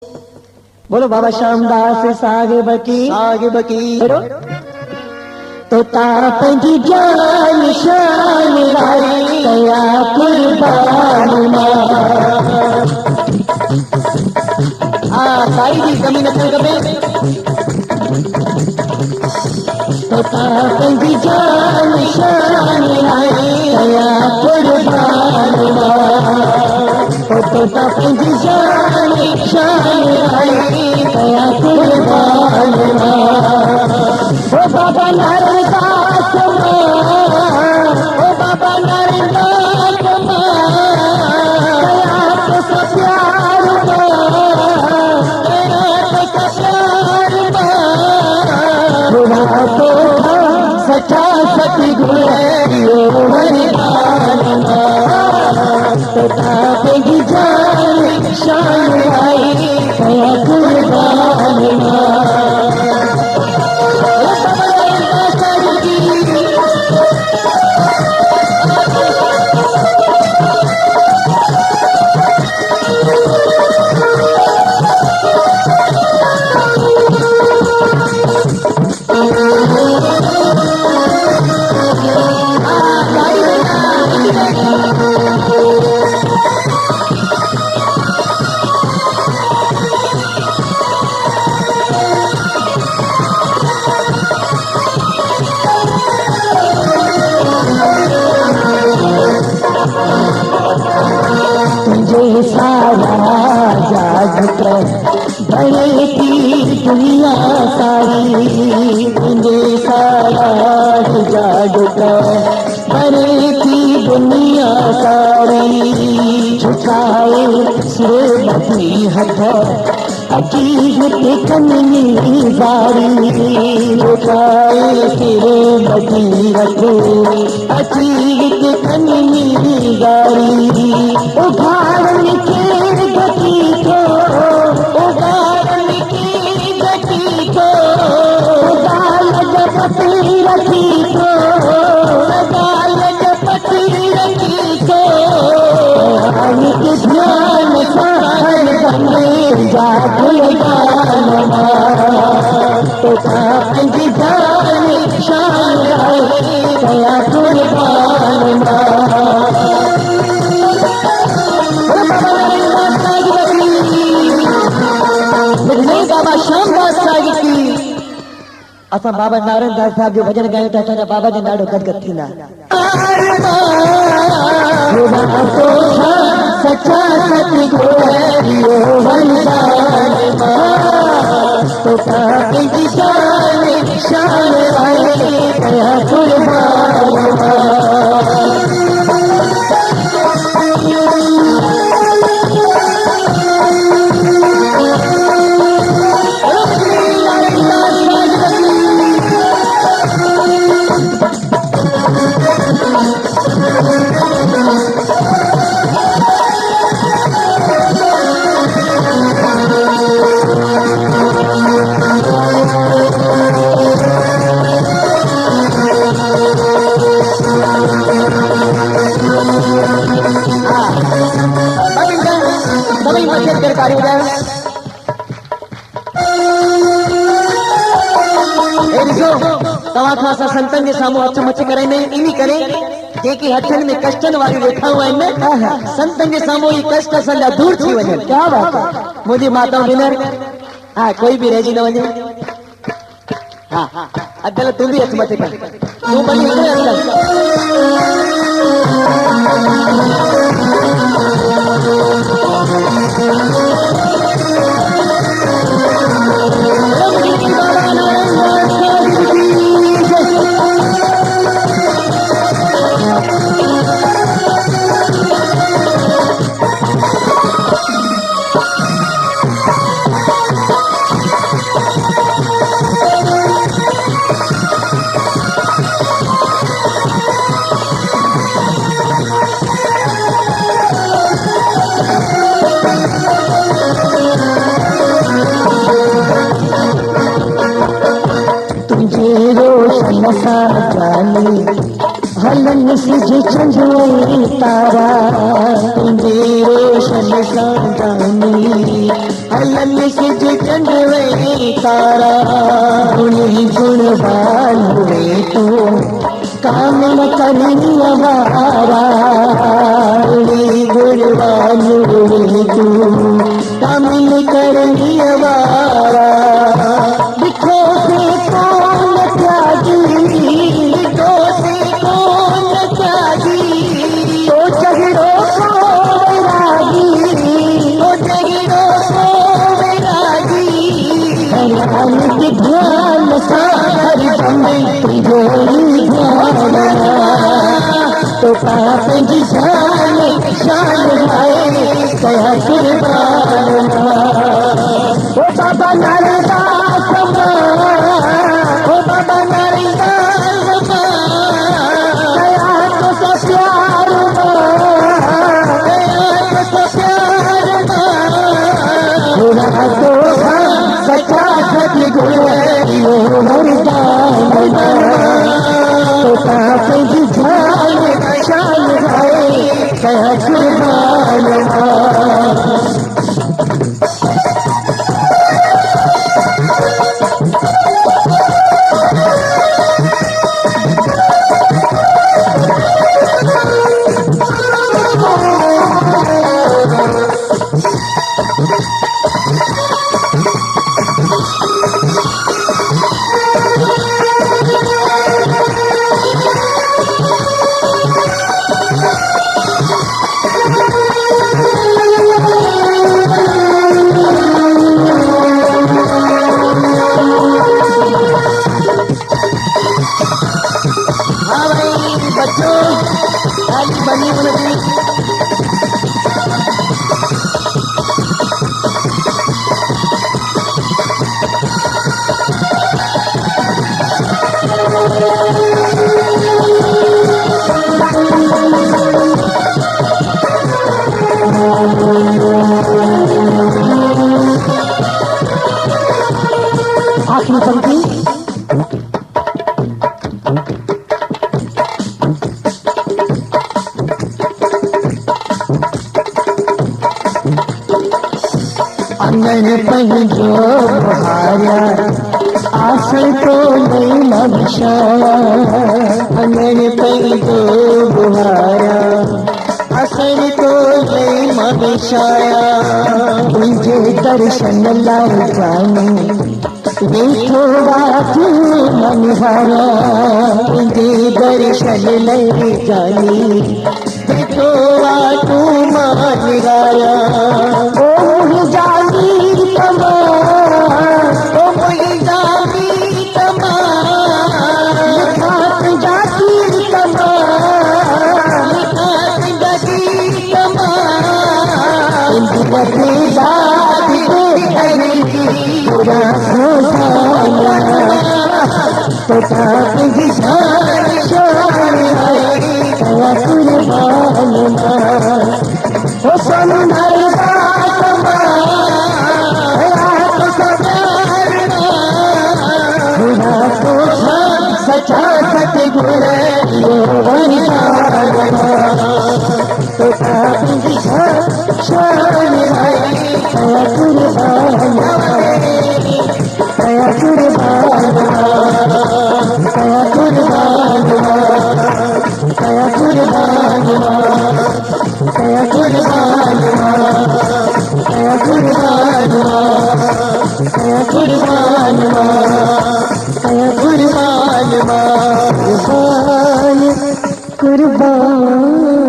बोलो बाबा श्यामदास सागे बकी तो पंहिंजी जान शान वारी कया कुर्बान साईं जी कमी न थियणु खपे तो पंहिंजी जान शान वारी कया कुर्बान तो पंहिंजी जान शान वारी कया कुर्बान ओ बाबा नारायणदास ओ बाबा नारायणदास कया तो प्यार तो सच्चा सतगुरु पंहिंजी जान शान आई कया कुर्बान तुझे सारा जागत भरेती दुनिया सारी तुझे सारा जागत भरेती दुनिया सारी झुकाए सिर बती हथ अजीब कमनी जारी झुकाए सिर बती हथ अजीब कमनी जारी उभारण के गति को उभारण की गति को गाल जपती रखी को गाल जपती रखी को के ध्यान साहन बने जागल गान तो पंहिंजी जान शान कया कुर्बान बाबा श्यामदास साहिब की असां बाबा नारायणदास साहिब जो भजन गायूं था असांजा बाबा जो ॾाढो गदगद थींदा सच्चा सतगुरु तो पंहिंजी जान शान आई कया कुर्बान संतन के सामू हथ मथे कराईंदा आहिनि इन करे जेके हथनि में कष्टनि वारियूं रेखाऊं आहिनि न संतन के सामू ही कष्ट असांजा दूर थी वञनि। क्या बात है मुंहिंजी माताऊं भेनर हाँ कोई भी रहिजी न वञे हाँ अदल तू भी हथ मथे कर तू बनी हलन सिज चंदोई तारा तुझे रोशन सानी हलन चंद सिज चंद वे तारा उन्हीं गुणवान हुए तू काम न करनी हमारा उन्हीं गुणवान हुए तू काम न करनी हमारा दिखो से कौन त्यागी दिखो से कौन त्यागी तो झगड़ो ध्यान सारी तिजोरी तो पाप जी शान शान आए कया कुर्बान ओ बाबा नारदास ओ बाबा नारदास कया तो सब प्यार कया तो सब प्यार तो सच्चा सत्य गुरु तो पाप जी जान शान आए कया कुर्बान आखिरी पंक्ति अंगन पर जो बहारा आसन तो नहीं नक्शाया अंगन पर जो बहारा आसन तो नहीं नक्शाया मुझे दर्शन लाए जाने देखो बात मनहारा मुझे दर्शन ले जानी देखो बात मनहारा ओ मुझे जानी तमा ओ मुझे जानी तमा लिखात जाती तमा लिखात जाती तमा इंद्रपति दादी पूरा तो पाप जी जान शान आए कया कुर्बान ओ सुंदर सच्चा सतगुर तो पाप जी जान शान आए कया कुर्बान कया कुर्बान कया कुर्बान कया कुर्बान कया कुर्बान कया कुर्बान कया कुर्बान कया कुर्बान कुर्बान कुर्बान